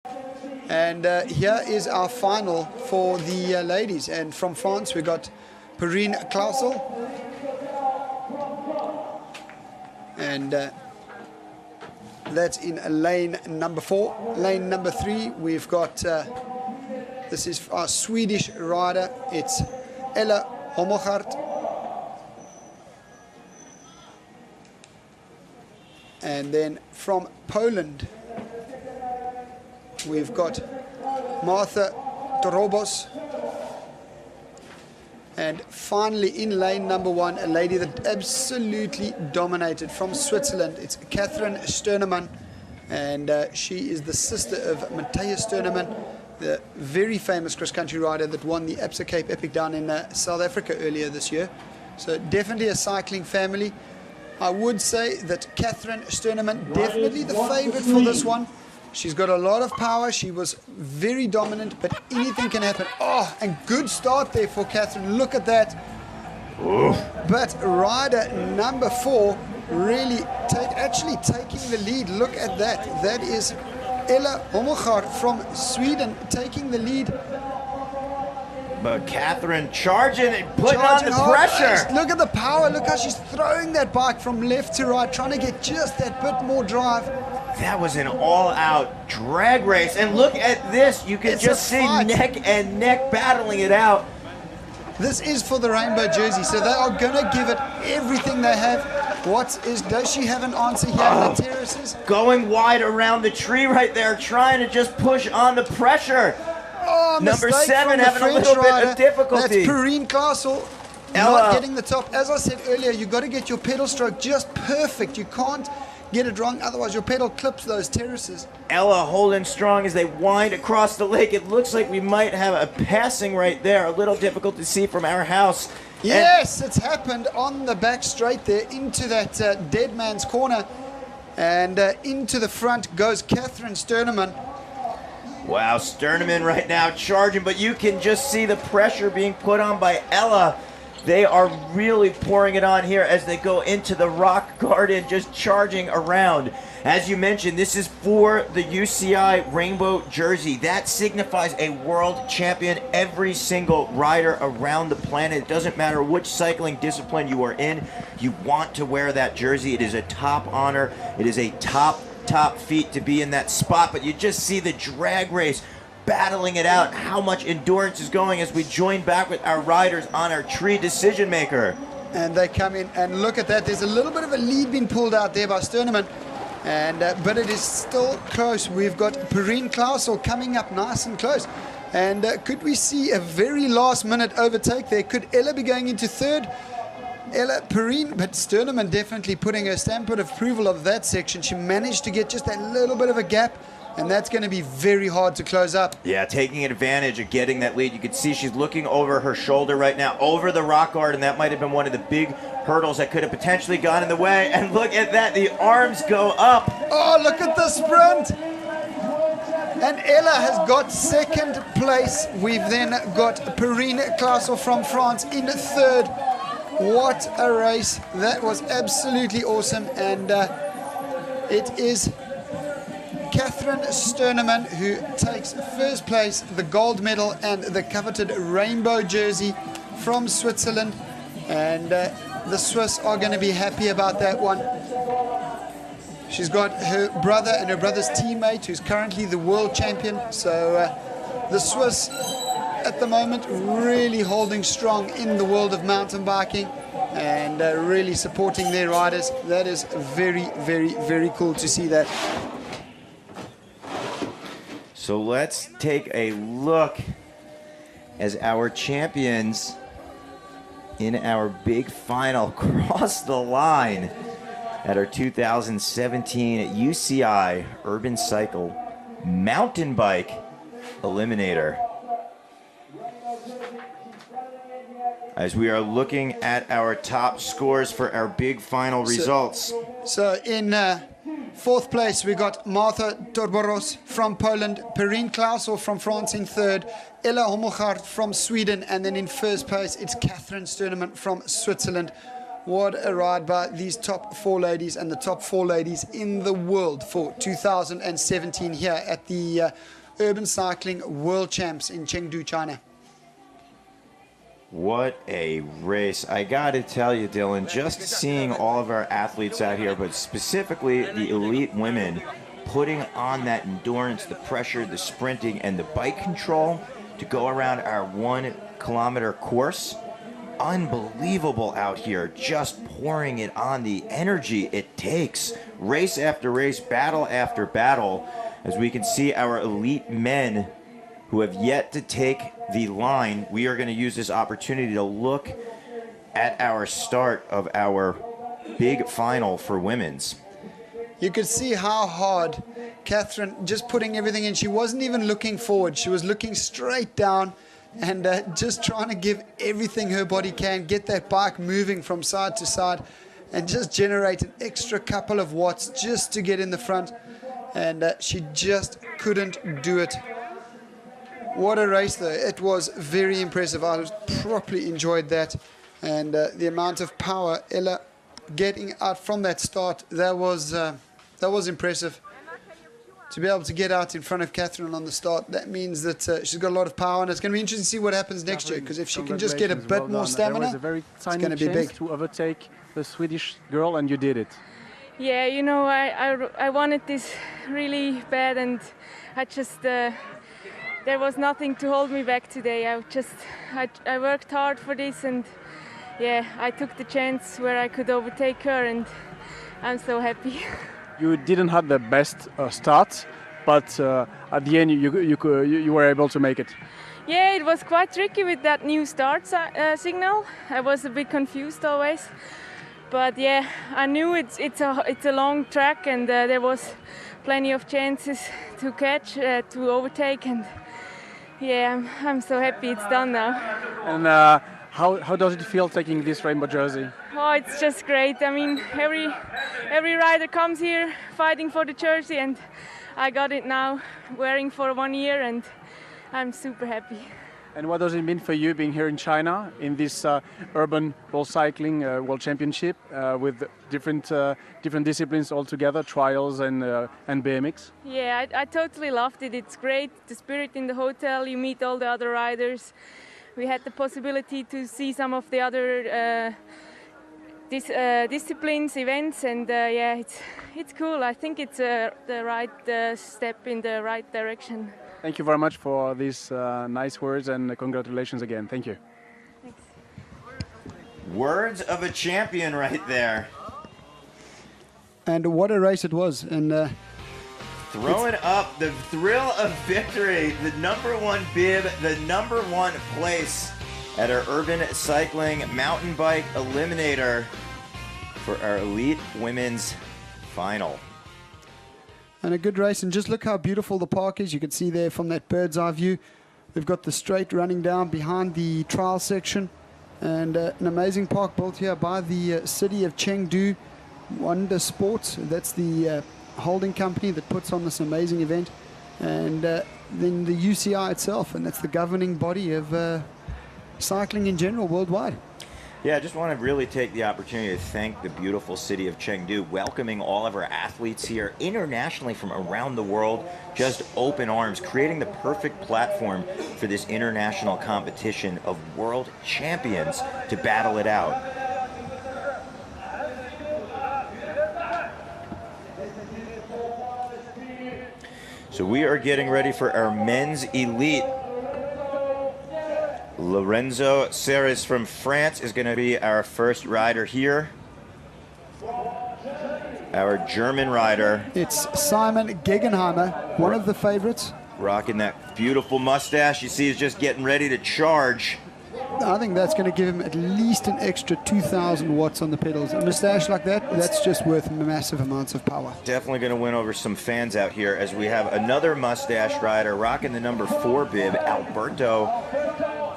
And here is our final for the ladies. And from France, we got Perrine Clauzel. And that's in lane number 4. Lane number 3, we've got, this is our Swedish rider. It's Holmegård. And then from Poland, we've got Martha Torobos. And finally, in lane number 1, a lady that absolutely dominated from Switzerland. It's Kathrin Stirnemann, and she is the sister of Matthias Stirnemann, the very famous cross-country rider that won the Absa Cape Epic down in South Africa earlier this year. So definitely a cycling family. I would say that Kathrin Stirnemann, definitely the favorite for this one. She's got a lot of power. She was very dominant, but anything can happen. Oh, and good start there for Kathrin. Look at that. Oof. But rider number 4 really actually taking the lead. Look at that. That is Holmegård from Sweden taking the lead. But Kathrin charging and putting on the pressure. Look at the power. Look how she's throwing that bike from left to right, trying to get just that bit more drive. That was an all-out drag race. And look at this. You can just see neck and neck battling it out. This is for the rainbow jersey, so they are going to give it everything they have. Does she have an answer here in the terraces? Going wide around the tree right there, trying to just push on the pressure. Oh, number 7 having a little bit of difficulty. That's Perrine Clauzel not getting the top. As I said earlier, you've got to get your pedal stroke just perfect. You can't get it wrong, otherwise your pedal clips those terraces. Ella holding strong as they wind across the lake. It looks like we might have a passing right there. A little difficult to see from our house. Yes, it's happened on the back straight there into that dead man's corner. And into the front goes Kathrin Stirnemann. Wow, Stirnemann right now charging, but you can just see the pressure being put on by Ella. They are really pouring it on here as they go into the rock garden, just charging around. As you mentioned, this is for the UCI rainbow jersey. That signifies a world champion. Every single rider around the planet, it doesn't matter which cycling discipline you are in, you want to wear that jersey. It is a top honor. It is a top feat to be in that spot, but you just see the drag race battling it out, how much endurance is going as we join back with our riders on our tree decision maker. And they come in and look at that. There's a little bit of a lead being pulled out there by Stirnemann, and but it is still close. We've got Perrine Clauzel coming up nice and close. And could we see a very last minute overtake there? Could Ella be going into third? Perrine, but Stirnemann definitely putting her stamp of approval of that section. She managed to get just a little bit of a gap, and that's going to be very hard to close up. Yeah, taking advantage of getting that lead. You can see she's looking over her shoulder right now, over the rock guard, and that might have been one of the big hurdles that could have potentially gone in the way. And look at that, the arms go up. Oh, look at the sprint. And Ella has got second place. We've then got Perrine Clauzel from France in third. What a race. That was absolutely awesome. And it is Kathrin Stirnemann who takes first place, the gold medal and the coveted rainbow jersey from Switzerland. And the Swiss are going to be happy about that one. She's got her brother and her brother's teammate who's currently the world champion. So the Swiss at the moment really holding strong in the world of mountain biking and really supporting their riders. That is very, very, very cool to see that. So let's take a look as our champions in our big final cross the line at our 2017 UCI Urban Cycle Mountain Bike Eliminator. As we are looking at our top scores for our big final results. So in fourth place, we got Martha Torboros from Poland, Perrine Clauzel from France in third, Ella Holmegård from Sweden, and then in first place, it's Kathrin Stirnemann from Switzerland. What a ride by these top 4 ladies, and the top 4 ladies in the world for 2017 here at the Urban Cycling World Champs in Chengdu, China. What a race. I got to tell you, Dylan, just seeing all of our athletes out here, but specifically the elite women, putting on that endurance, the pressure, the sprinting, and the bike control to go around our 1 kilometer course. Unbelievable out here, just pouring it on, the energy it takes, race after race, battle after battle, as we can see our elite men who have yet to take the line. We are going to use this opportunity to look at our start of our big final for women's. You could see how hard Kathrin, just putting everything in. She wasn't even looking forward. She was looking straight down and just trying to give everything her body can, get that bike moving from side to side and just generate an extra couple of watts just to get in the front. And she just couldn't do it. What a race though. It was very impressive. I properly enjoyed that. And the amount of power Ella getting out from that start, that was impressive. To be able to get out in front of Kathrin on the start, that means that she's got a lot of power, and it's going to be interesting to see what happens next year, because if she can just get a bit more stamina, it's going to be big. To overtake the Swedish girl, and you did it. Yeah, you know, I wanted this really bad, and I just there was nothing to hold me back today. I worked hard for this, and yeah, I took the chance where I could overtake her, and I'm so happy. You didn't have the best start, but at the end you were able to make it. Yeah, it was quite tricky with that new start signal. I was a bit confused always, but yeah, I knew it's a long track, and there was plenty of chances to catch, to overtake, and yeah, I'm so happy it's done now. And how does it feel taking this rainbow jersey? Oh, it's just great. I mean, every rider comes here fighting for the jersey, and I got it now, wearing for 1 year, and I'm super happy. And what does it mean for you being here in China in this urban world cycling world championship with different disciplines all together, trials and BMX? Yeah, I totally loved it. It's great. The spirit in the hotel. You meet all the other riders. We had the possibility to see some of the other disciplines, events, and yeah, it's cool. I think it's the right step in the right direction. Thank you very much for these nice words, and congratulations again. Thank you. Thanks. Words of a champion right there. And what a race it was. And throwing up the thrill of victory, the #1 bib, the #1 place at our urban cycling mountain bike eliminator for our elite women's final. And a good race, and just look how beautiful the park is. You can see there from that bird's eye view. We've got the straight running down behind the trial section, and an amazing park built here by the city of Chengdu Wonder Sports. That's the holding company that puts on this amazing event, and then the UCI itself, and that's the governing body of cycling in general worldwide. Yeah, I just want to really take the opportunity to thank the beautiful city of Chengdu, welcoming all of our athletes here internationally from around the world, just open arms, creating the perfect platform for this international competition of world champions to battle it out. So we are getting ready for our men's elite. Lorenzo Serres from France is going to be our first rider here. Our German rider. It's Simon Gegenheimer, one of the favorites. Rocking that beautiful mustache. You see he's just getting ready to charge. I think that's going to give him at least an extra 2,000 watts on the pedals. A mustache like that, that's just worth massive amounts of power. Definitely going to win over some fans out here, as we have another mustache rider rocking the #4 bib, Alberto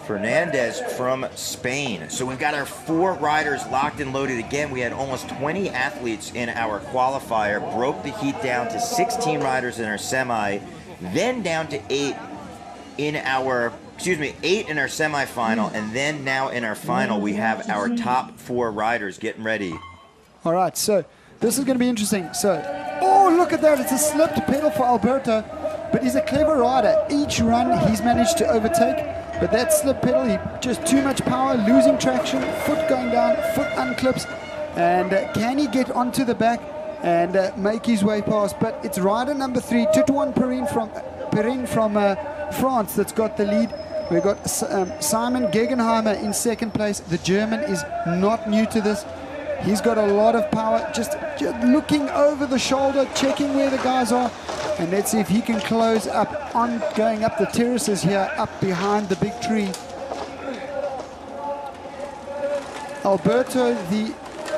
Fernandez from Spain. So we've got our 4 riders locked and loaded again. We had almost 20 athletes in our qualifier, broke the heat down to 16 riders in our semi, then down to 8 in our excuse me, 8 in our semifinal, and then now in our final, we have our top 4 riders getting ready. All right, so this is going to be interesting. So, oh, look at that. It's a slipped pedal for Alberto, but he's a clever rider. Each run, he's managed to overtake, but that slip pedal, he just too much power, losing traction, foot going down, foot unclips, and can he get onto the back and make his way past? But it's rider number 3, Titouan Perrine from France that's got the lead. We've got Simon Gegenheimer in second place. The German is not new to this. He's got a lot of power, just looking over the shoulder, checking where the guys are. And let's see if he can close up on going up the terraces here, up behind the big tree. Alberto, the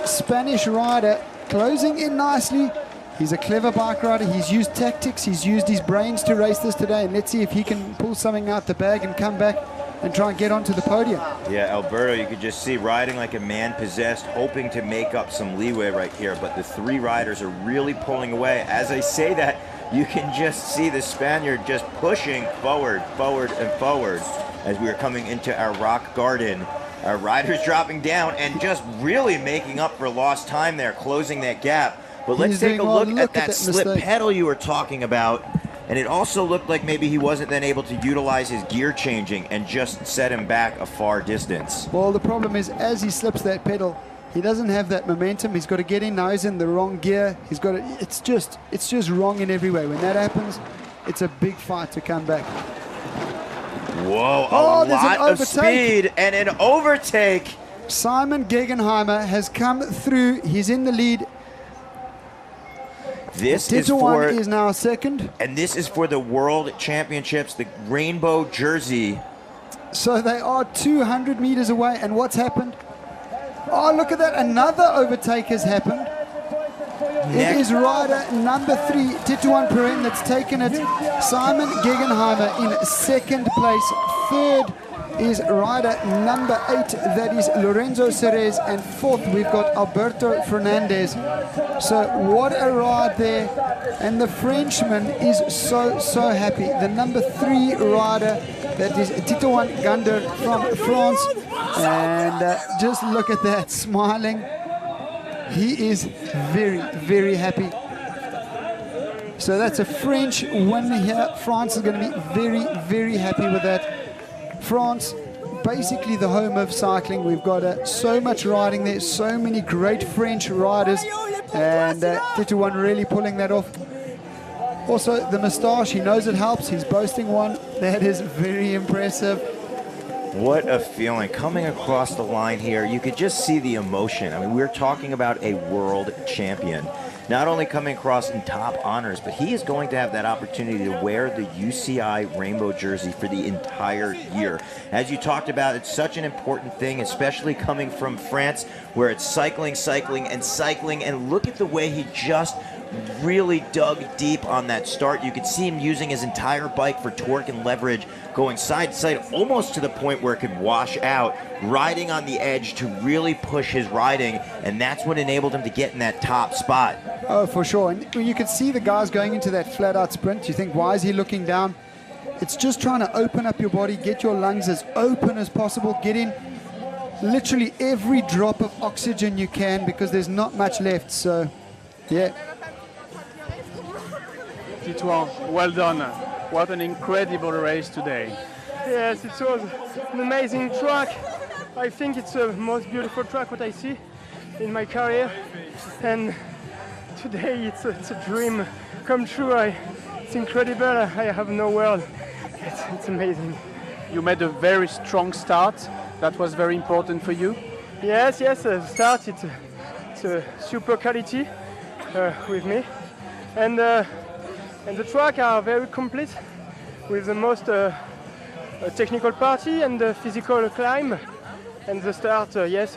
Spanish rider, closing in nicely. He's a clever bike rider. He's used tactics. He's used his brains to race this today. And let's see if he can pull something out the bag and come back and try and get onto the podium. Yeah, Alberto, you could just see riding like a man possessed, hoping to make up some leeway right here. But the 3 riders are really pulling away. As I say that, you can just see the Spaniard just pushing forward, forward, and forward as we are coming into our rock garden. Our riders dropping down and just really making up for lost time there, closing that gap. But let's take a look at that slip pedal you were talking about. And it also looked like maybe he wasn't then able to utilize his gear changing and just set him back a far distance. Well, the problem is as he slips that pedal, he doesn't have that momentum. He's got to get in. Now he's in the wrong gear. He's got to, it's just wrong in every way. When that happens, it's a big fight to come back. Whoa, a lot of speed and an overtake. Simon Gegenheimer has come through. He's in the lead. This is for, is now second. And this is for the World Championships, the rainbow jersey. So they are 200 meters away. And what's happened? Oh, look at that. Another overtake has happened. It is rider number 3, Titouan Perrine, that's taken it. Simon Gegenheimer in second place. Third is rider number 8, that is Lorenzo Cerez. And fourth, we've got Alberto Fernandez. So what a ride there. And the Frenchman is so happy. The number 3 rider, that is Titouan Gander from France. And just look at that, smiling. He is very happy. So that's a French win here. France is going to be very happy with that. France, basically the home of cycling. We've got so much riding there, so many great French riders, and Titouan really pulling that off. Also, the moustache, he knows it helps. He's boasting one. That is very impressive. What a feeling coming across the line here. You could just see the emotion. I mean, we're talking about a world champion. Not only coming across in top honors, but he is going to have that opportunity to wear the UCI rainbow jersey for the entire year. As you talked about, it's such an important thing, especially coming from France, where it's cycling, and look at the way he just really dug deep on that start. You could see him using his entire bike for torque and leverage, going side to side, almost to the point where it could wash out, riding on the edge to really push his riding, and that's what enabled him to get in that top spot. Oh, for sure. And when you can see the guys going into that flat-out sprint, you think, why is he looking down? It's just trying to open up your body, get your lungs as open as possible, get in literally every drop of oxygen you can, because there's not much left. So, yeah. Titouan, well done. What an incredible race today. Yes, it was an amazing track. I think it's the most beautiful track what I see in my career. And today it's a dream come true. It's incredible. I have no word. It's amazing. You made a very strong start. That was very important for you. Yes. The start, it's a super quality with me. And the track are very complete with the most technical party and the physical climb. And the start, yes,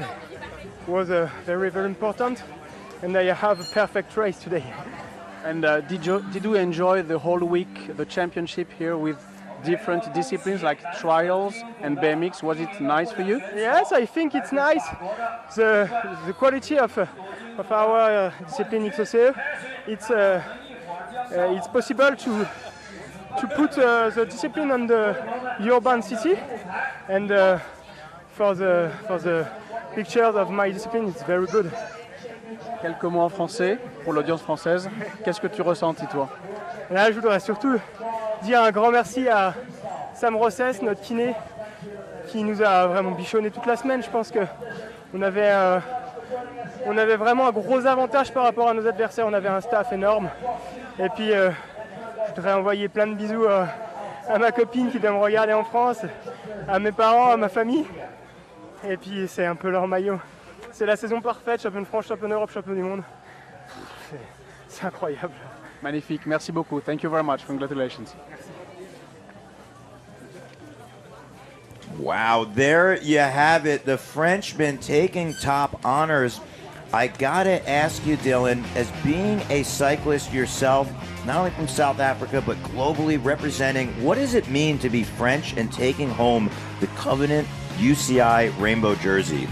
was very important. And I have a perfect race today. And did you enjoy the whole week, the championship here with different disciplines like trials and BMX? Was it nice for you? Yes, I think it's nice. The quality of our discipline XCE, it's possible to put the discipline on the urban city, and for the pictures of my discipline, it's very good. Quelques mots en français pour l'audience française. Qu'est-ce que tu ressentis, toi? Là, je voudrais surtout dire un grand merci à Sam Rossès, notre kiné, qui nous a vraiment bichonné toute la semaine. Je pense qu'on avait, on avait vraiment un gros avantage par rapport à nos adversaires. On avait un staff énorme. Et puis, je voudrais envoyer plein de bisous à ma copine qui vient me regarder en France, à mes parents, à ma famille. Et puis, c'est un peu leur maillot. C'est la saison parfaite, champion de France, champion d'Europe, champion du monde. C'est incroyable. Magnifique, merci beaucoup. Thank you very much. Congratulations. Wow, there you have it. The Frenchman taking top honors. I gotta ask you, Dylan, as being a cyclist yourself, not only from South Africa, but globally representing, what does it mean to be French and taking home the Covenant UCI rainbow jersey?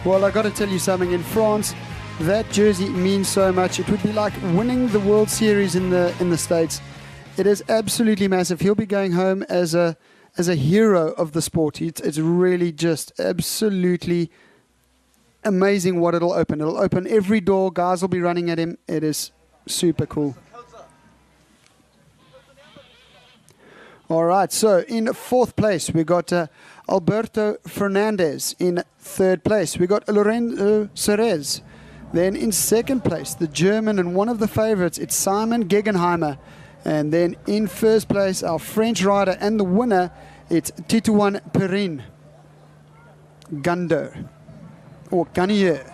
Well, I got to tell you something. In France, that jersey means so much. It would be like winning the World Series in the States. It is absolutely massive. He'll be going home as a hero of the sport. It's really just absolutely amazing what it'll open. It'll open every door. Guys will be running at him. It is super cool. All right, so in 4th place, we got Alberto Fernandez. In 3rd place, we got Lorenzo Cerez. Then in 2nd place, the German and one of the favorites, it's Simon Gegenheimer. And then in 1st place, our French rider and the winner, it's Titouan Perrine Gundo, or Gunnier.